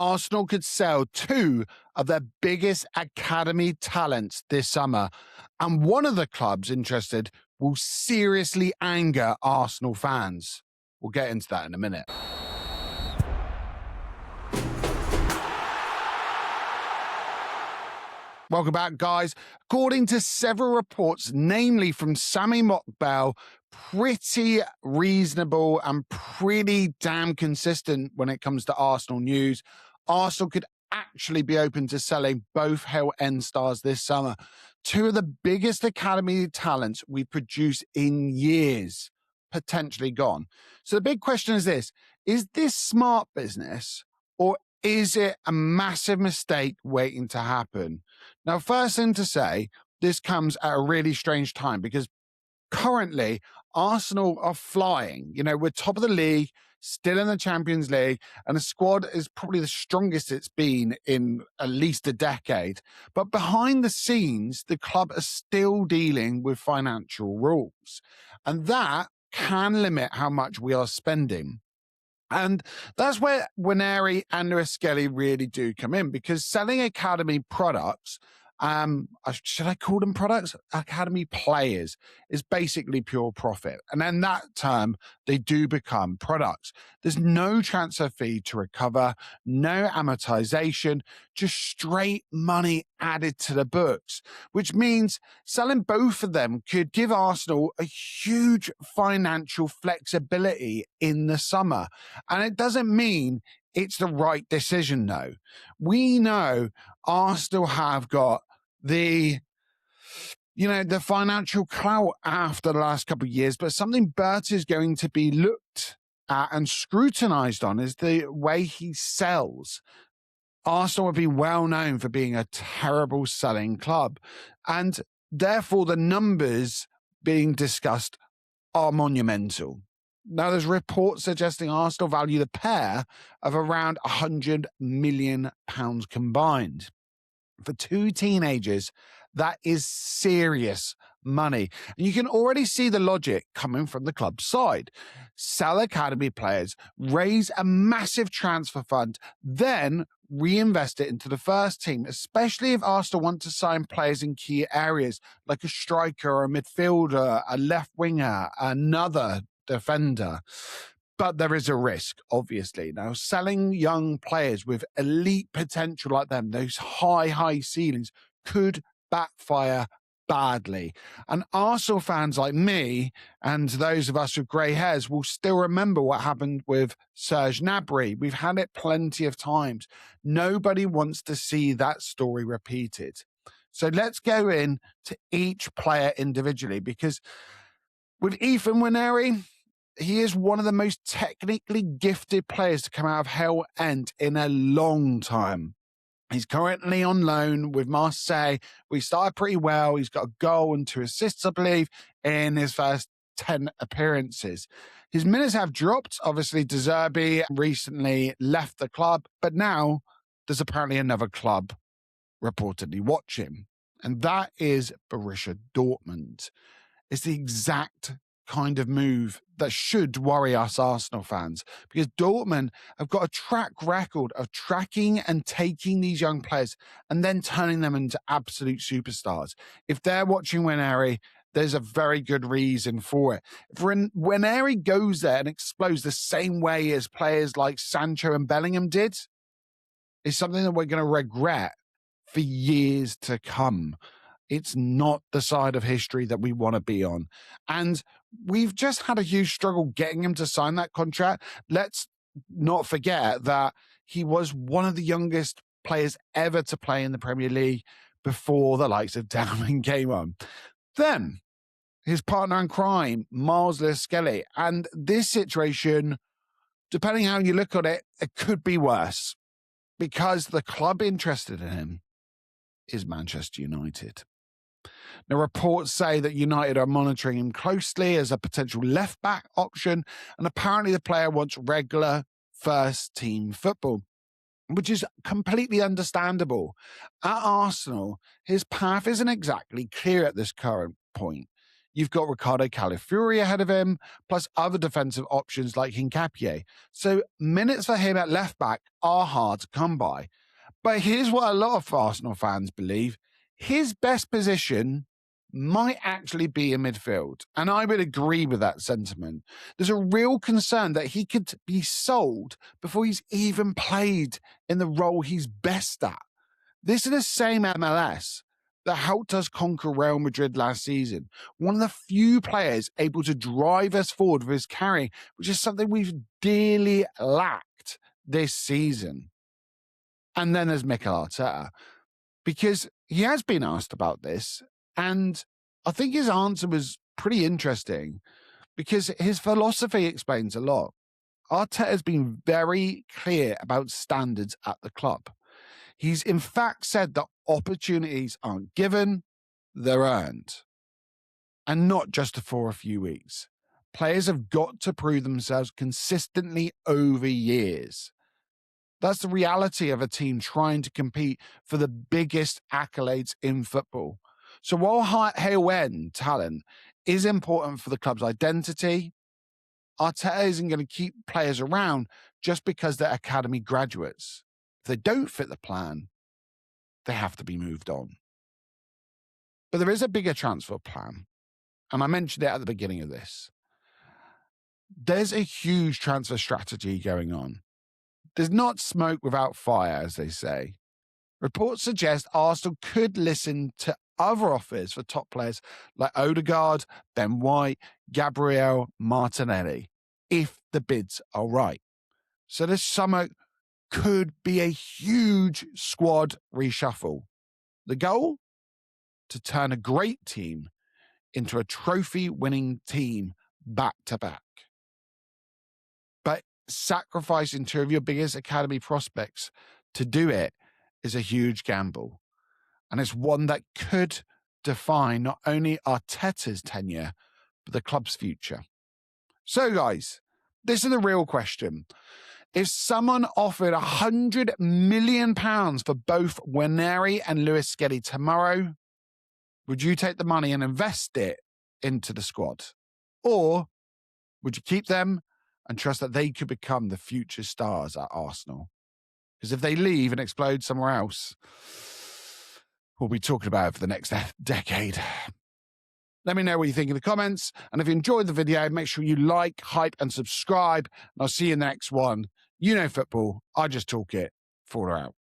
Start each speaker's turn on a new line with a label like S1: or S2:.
S1: Arsenal could sell two of their biggest academy talents this summer, and one of the clubs interested will seriously anger Arsenal fans. We'll get into that in a minute. Welcome back, guys. According to several reports, namely from Sammy Mockbell, pretty reasonable and pretty damn consistent when it comes to Arsenal news, Arsenal could actually be open to selling both Hale End stars this summer. Two of the biggest academy talents we produce in years, potentially gone. So the big question is this: is this smart business, or is it a massive mistake waiting to happen? Now, first thing to say, this comes at a really strange time because currently Arsenal are flying. You know, we're top of the league, still in the Champions League, and the squad is probably the strongest it's been in at least a decade. But behind the scenes, the club are still dealing with financial rules, and that can limit how much we are spending. And that's where Nwaneri and Lewis-Skelly really do come in, because selling academy products, should I call them products? Academy players is basically pure profit. And in that term, they do become products. There's no transfer fee to recover, no amortization, just straight money added to the books, which means selling both of them could give Arsenal a huge financial flexibility in the summer. And it doesn't mean it's the right decision, though. We know Arsenal have got the financial clout after the last couple of years, but something Bert is going to be looked at and scrutinized on is the way he sells. Arsenal would be well known for being a terrible selling club, and therefore the numbers being discussed are monumental. Now, there's reports suggesting Arsenal value the pair of around £100 million combined. For two teenagers, that is serious money. And you can already see the logic coming from the club's side. Sell academy players, raise a massive transfer fund, then reinvest it into the first team, especially if Arsenal want to sign players in key areas like a striker or a midfielder, a left winger, another defender. But there is a risk, obviously. Now, selling young players with elite potential like them, those high ceilings, could backfire badly. And Arsenal fans like me and those of us with grey hairs will still remember what happened with Serge Gnabry. We've had it plenty of times. Nobody wants to see that story repeated. So let's go in to each player individually, because with Ethan Nwaneri, he is one of the most technically gifted players to come out of Hale End in a long time. He's currently on loan with Marseille. We started pretty well. He's got a goal and 2 assists, I believe, in his first 10 appearances. His minutes have dropped. Obviously, De Zerbi recently left the club, but now there's apparently another club reportedly watching, and that is Borussia Dortmund. It's the exact kind of move that should worry us Arsenal fans, because Dortmund have got a track record of tracking and taking these young players and then turning them into absolute superstars. If they're watching Nwaneri, there's a very good reason for it. If Nwaneri goes there and explodes the same way as players like Sancho and Bellingham did, it's something that we're going to regret for years to come. It's not the side of history that we want to be on. And we've just had a huge struggle getting him to sign that contract. Let's not forget that he was one of the youngest players ever to play in the Premier League before the likes of Downing came on. Then his partner in crime, Miles Lewis-Skelly. And this situation, depending how you look at it, it could be worse, because the club interested in him is Manchester United. Now, reports say that United are monitoring him closely as a potential left-back option, and apparently the player wants regular first-team football, which is completely understandable. At Arsenal, his path isn't exactly clear at this current point. You've got Ricardo Calafiori ahead of him, plus other defensive options like Hincapié. So minutes for him at left back are hard to come by. But here's what a lot of Arsenal fans believe. His best position might actually be in midfield. And I would agree with that sentiment. There's a real concern that he could be sold before he's even played in the role he's best at. This is the same MLS that helped us conquer Real Madrid last season. One of the few players able to drive us forward with his carrying, which is something we've dearly lacked this season. And then there's Mikel Arteta, because he has been asked about this, and I think his answer was pretty interesting because his philosophy explains a lot. Arteta has been very clear about standards at the club. He's in fact said that opportunities aren't given, they're earned. And not just for a few weeks. Players have got to prove themselves consistently over years. That's the reality of a team trying to compete for the biggest accolades in football. So while Hale End talent is important for the club's identity, Arteta isn't going to keep players around just because they're academy graduates. If they don't fit the plan, they have to be moved on. But there is a bigger transfer plan, and I mentioned it at the beginning of this. There's a huge transfer strategy going on. There's not smoke without fire, as they say. Reports suggest Arsenal could listen to other offers for top players like Odegaard, Ben White, Gabriel Martinelli, if the bids are right. So this summer could be a huge squad reshuffle. The goal? To turn a great team into a trophy-winning team back-to-back. But sacrificing two of your biggest academy prospects to do it is a huge gamble. And it's one that could define not only Arteta's tenure, but the club's future. So, guys, this is the real question. If someone offered £100 million for both Nwaneri and Lewis-Skelly tomorrow, would you take the money and invest it into the squad? Or would you keep them and trust that they could become the future stars at Arsenal? Because if they leave and explode somewhere else, we'll be talking about it for the next decade. Let me know what you think in the comments. And if you enjoyed the video, make sure you like, hype, and subscribe. And I'll see you in the next one. You know football. I just talk it. Forward out.